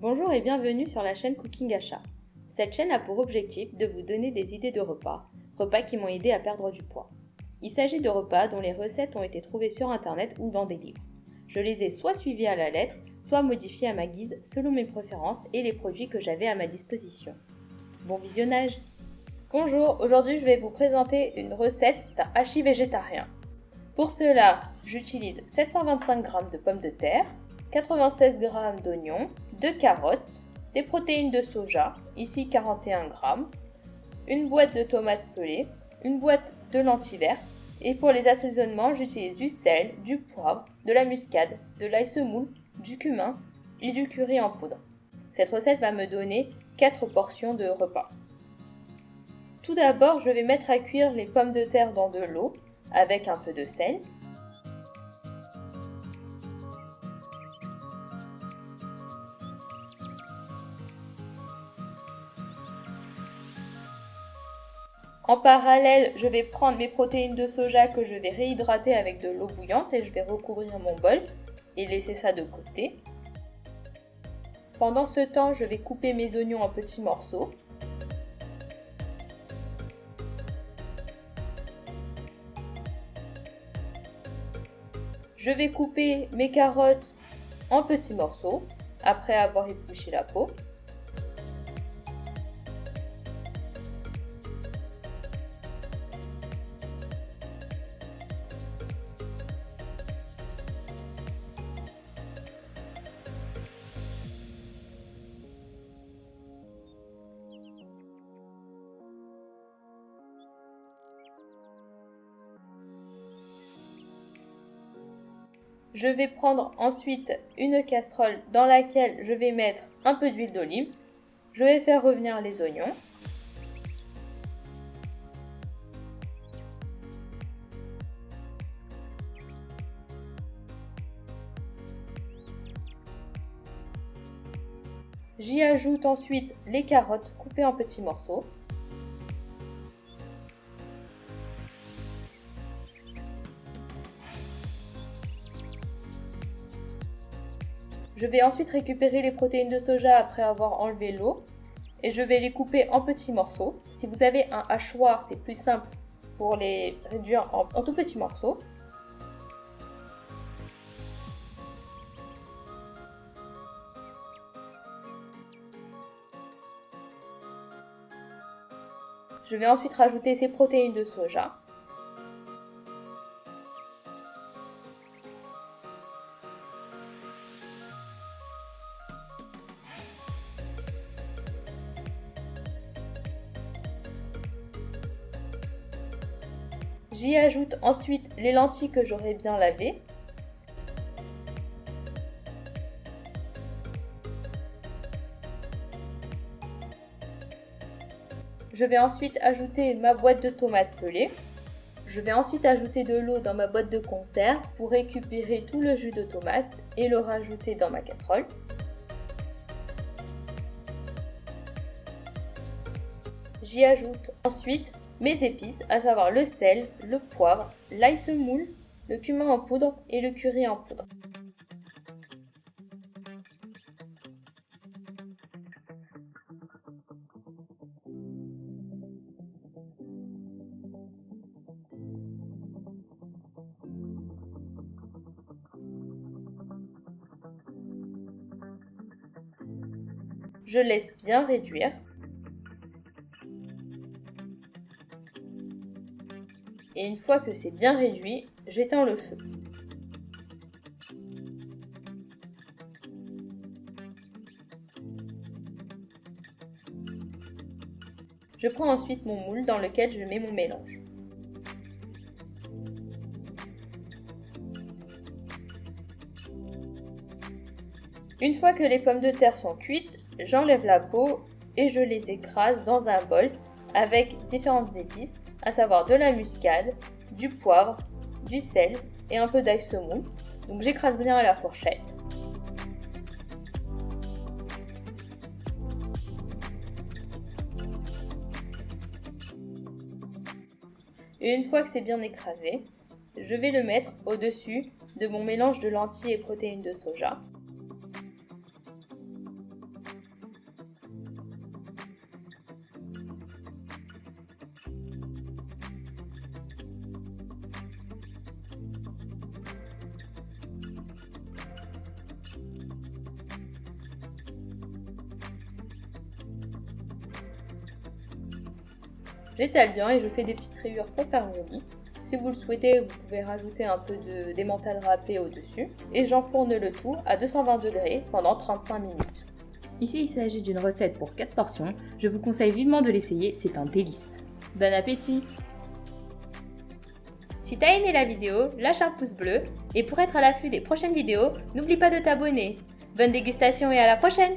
Bonjour et bienvenue sur la chaîne Cooking Achat. Cette chaîne a pour objectif de vous donner des idées de repas qui m'ont aidé à perdre du poids. Il s'agit de repas dont les recettes ont été trouvées sur internet ou dans des livres. Je les ai soit suivis à la lettre, soit modifiés à ma guise selon mes préférences et les produits que j'avais à ma disposition. Bon visionnage! Bonjour, aujourd'hui je vais vous présenter une recette d'un hachis végétarien. Pour cela, j'utilise 725 g de pommes de terre, 96 g d'oignons, 2 carottes, des protéines de soja, ici 41 g, une boîte de tomates pelées, une boîte de lentilles vertes et pour les assaisonnements, j'utilise du sel, du poivre, de la muscade, de l'ail semoule, du cumin et du curry en poudre. Cette recette va me donner 4 portions de repas. Tout d'abord, je vais mettre à cuire les pommes de terre dans de l'eau avec un peu de sel. En parallèle, je vais prendre mes protéines de soja que je vais réhydrater avec de l'eau bouillante et je vais recouvrir mon bol et laisser ça de côté. Pendant ce temps, je vais couper mes oignons en petits morceaux. Je vais couper mes carottes en petits morceaux après avoir épluché la peau. Je vais prendre ensuite une casserole dans laquelle je vais mettre un peu d'huile d'olive. Je vais faire revenir les oignons. J'y ajoute ensuite les carottes coupées en petits morceaux. Je vais ensuite récupérer les protéines de soja après avoir enlevé l'eau et je vais les couper en petits morceaux. Si vous avez un hachoir, c'est plus simple pour les réduire en tout petits morceaux. Je vais ensuite rajouter ces protéines de soja. J'y ajoute ensuite les lentilles que j'aurai bien lavées. Je vais ensuite ajouter ma boîte de tomates pelées. Je vais ensuite ajouter de l'eau dans ma boîte de conserve pour récupérer tout le jus de tomate et le rajouter dans ma casserole. J'y ajoute ensuite mes épices, à savoir le sel, le poivre, l'ail semoule, le cumin en poudre et le curry en poudre. Je laisse bien réduire. Et une fois que c'est bien réduit, j'éteins le feu. Je prends ensuite mon moule dans lequel je mets mon mélange. Une fois que les pommes de terre sont cuites, j'enlève la peau et je les écrase dans un bol avec différentes épices, à savoir de la muscade, du poivre, du sel et un peu d'ail semoule. Donc j'écrase bien à la fourchette. Et une fois que c'est bien écrasé, je vais le mettre au-dessus de mon mélange de lentilles et protéines de soja. J'étale bien et je fais des petites rayures pour faire joli. Si vous le souhaitez, vous pouvez rajouter un peu d'émental râpé au-dessus. Et j'enfourne le tout à 220 degrés pendant 35 minutes. Ici, il s'agit d'une recette pour 4 portions. Je vous conseille vivement de l'essayer, c'est un délice. Bon appétit! Si t'as aimé la vidéo, lâche un pouce bleu. Et pour être à l'affût des prochaines vidéos, n'oublie pas de t'abonner. Bonne dégustation et à la prochaine!